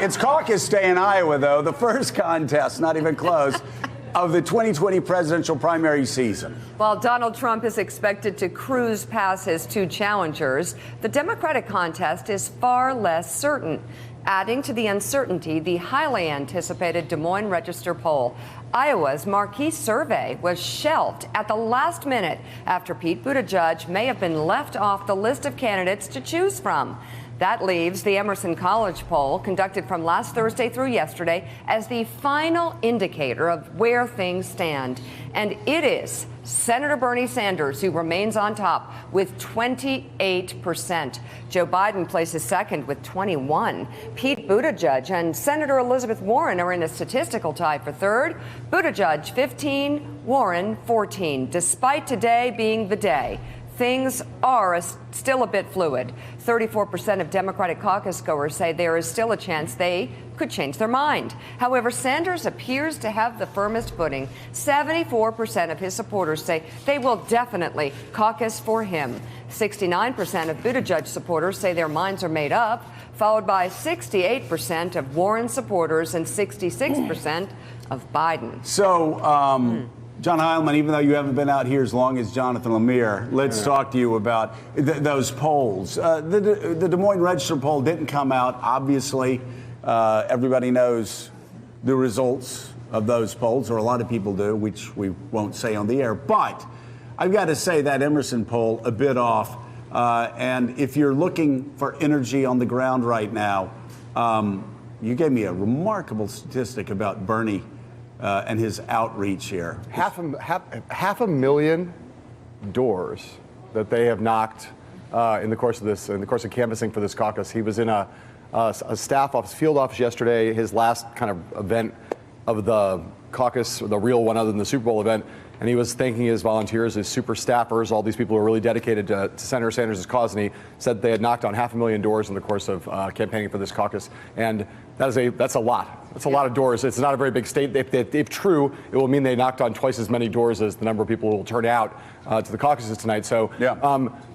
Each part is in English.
It's caucus day in Iowa, though, the first contest, not even close, of the 2020 presidential primary season. While Donald Trump is expected to cruise past his two challengers, the Democratic contest is far less certain. Adding to the uncertainty, the highly anticipated Des Moines Register poll. Iowa's marquee survey was shelved at the last minute after Pete Buttigieg may have been left off the list of candidates to choose from. That leaves the Emerson College poll, conducted from last Thursday through yesterday, as the final indicator of where things stand. And it is Senator Bernie Sanders who remains on top with 28%. Joe Biden places second with 21%. Pete Buttigieg and Senator Elizabeth Warren are in a statistical tie for third. Buttigieg 15%, Warren 14%. Despite today being the day, things are still a bit fluid. 34% of Democratic caucus goers say there is still a chance they could change their mind. However, Sanders appears to have the firmest footing. 74% of his supporters say they will definitely caucus for him. 69% of Buttigieg supporters say their minds are made up, followed by 68% of Warren supporters and 66% of Biden. So, John Heilemann, even though you haven't been out here as long as Jonathan Lemire, let's talk to you about those polls. The Des Moines Register poll didn't come out, obviously. Everybody knows the results of those polls, or a lot of people do, which we won't say on the air. But I've got to say that Emerson poll a bit off. And if you're looking for energy on the ground right now, you gave me a remarkable statistic about Bernie and his outreach here. Half a million doors that they have knocked in the course of canvassing for this caucus. He was in a staff office, field office yesterday, his last kind of event of the caucus, the real one other than the Super Bowl event, and he was thanking his volunteers, his super staffers, all these people who are really dedicated to Senator Sanders' cause, and he said they had knocked on 500,000 doors in the course of campaigning for this caucus, and that's a lot. That's a lot of doors. It's not a very big state. If true, it will mean they knocked on twice as many doors as the number of people who will turn out to the caucuses tonight. So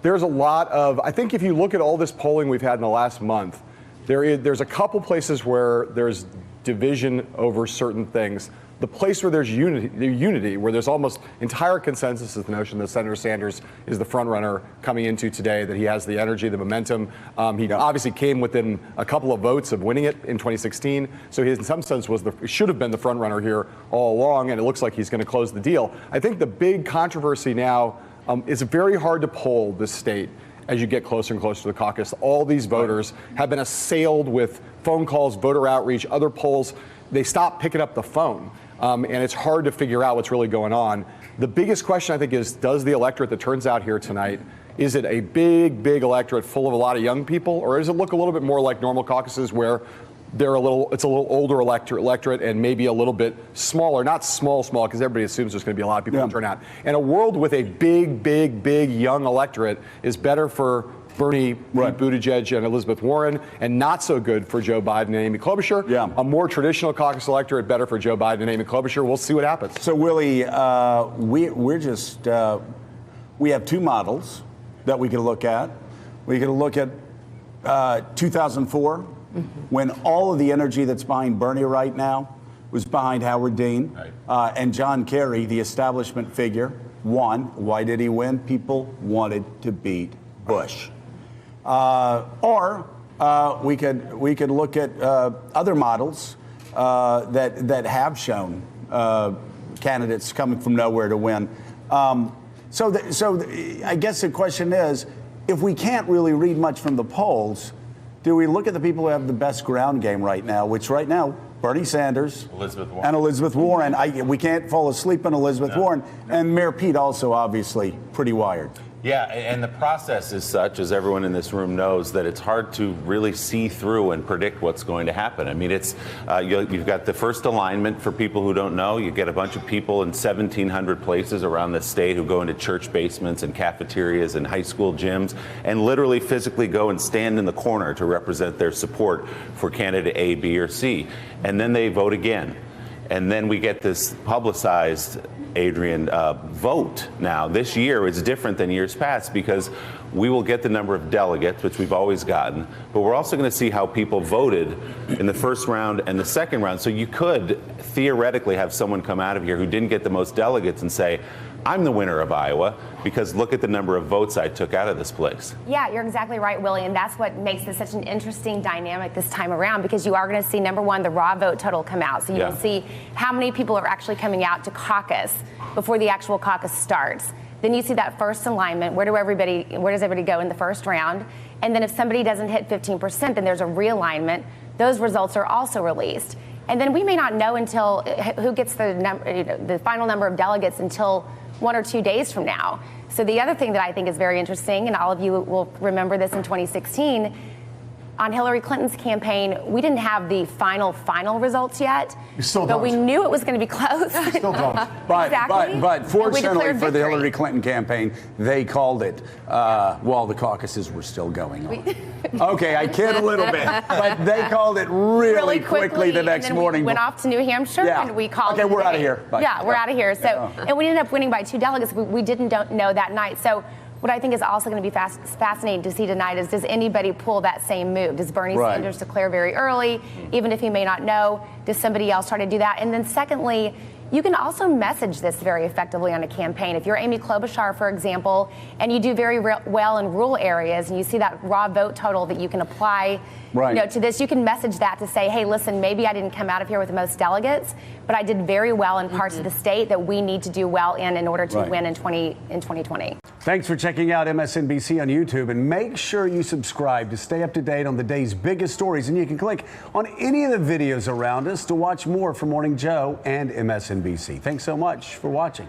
there's a lot of, I think if you look at all this polling we've had in the last month, there's a couple places where there's division over certain things. The place where there's unity, where there's almost entire consensus, is the notion that Senator Sanders is the front runner coming into today, that he has the energy, the momentum. He obviously came within a couple of votes of winning it in 2016, so he, in some sense, should have been the front runner here all along, and it looks like he's going to close the deal. I think the big controversy now is very hard to poll this state as you get closer and closer to the caucus. All these voters have been assailed with phone calls, voter outreach, other polls. They stop picking up the phone. And it's hard to figure out what's really going on. The biggest question, I think, is does the electorate that turns out here tonight, is it a big, big electorate full of a lot of young people, or does it look a little bit more like normal caucuses where it's a little older electorate and maybe a little bit smaller, not small, because everybody assumes there's going to be a lot of people who turn out. And a world with a big, big, big young electorate is better for Bernie, Buttigieg, and Elizabeth Warren, and not so good for Joe Biden and Amy Klobuchar. A more traditional caucus electorate, better for Joe Biden and Amy Klobuchar. We'll see what happens. So, Willie, we have two models that we can look at. We can look at 2004, when all of the energy that's behind Bernie right now was behind Howard Dean, and John Kerry, the establishment figure, won. Why did he win? People wanted to beat Bush. Or we could look at other models that have shown candidates coming from nowhere to win. So I guess the question is, if we can't really read much from the polls, do we look at the people who have the best ground game right now, which right now, Bernie Sanders and Elizabeth Warren. We can't fall asleep on Elizabeth Warren. And Mayor Pete also, obviously, pretty wired. Yeah, and the process is such, as everyone in this room knows, that it's hard to really see through and predict what's going to happen. I mean, it's you've got the first alignment for people who don't know. You get a bunch of people in 1,700 places around the state who go into church basements and cafeterias and high school gyms and literally physically go and stand in the corner to represent their support for candidate A, B, or C. And then they vote again. And then we get this publicized, Adrian, vote. Now, this year is different than years past because we will get the number of delegates, which we've always gotten, but we're also going to see how people voted in the first round and the second round. So you could theoretically have someone come out of here who didn't get the most delegates and say, I'm the winner of Iowa because look at the number of votes I took out of this place. Yeah, you're exactly right, Willie, and that's what makes this such an interesting dynamic this time around, because you are going to see, number one, the raw vote total come out. So you will see how many people are actually coming out to caucus before the actual caucus starts. Then you see that first alignment. Where does everybody go in the first round? And then if somebody doesn't hit 15%, then there's a realignment. Those results are also released. And then we may not know until who gets the final number of delegates until 1 or 2 days from now. So the other thing that I think is very interesting, and all of you will remember this in 2016, on Hillary Clinton's campaign, we didn't have the final results yet. You still but don't. we knew it was going to be close. Still don't. Exactly. But fortunately And we for the declared Hillary victory. Clinton campaign, they called it while the caucuses were still going on. Okay, I kid a little bit, but they called it really quickly the next and then morning. We went off to New Hampshire and we called. Okay, it we're the out of day. here. Bye. Yeah, we're out of here. So, and we ended up winning by 2 delegates. We didn't know that night. So, what I think is also going to be fascinating to see tonight is, does anybody pull that same move? Does Bernie Sanders declare very early, even if he may not know? Does somebody else try to do that? And then secondly, you can also message this very effectively on a campaign. If you're Amy Klobuchar, for example, and you do very well in rural areas, and you see that raw vote total that you can apply to this, you can message that to say, hey, listen, maybe I didn't come out of here with the most delegates, but I did very well in parts of the state that we need to do well in order to win in 2020. Thanks for checking out MSNBC on YouTube, and make sure you subscribe to stay up to date on the day's biggest stories. And you can click on any of the videos around us to watch more from Morning Joe and MSNBC. Thanks so much for watching.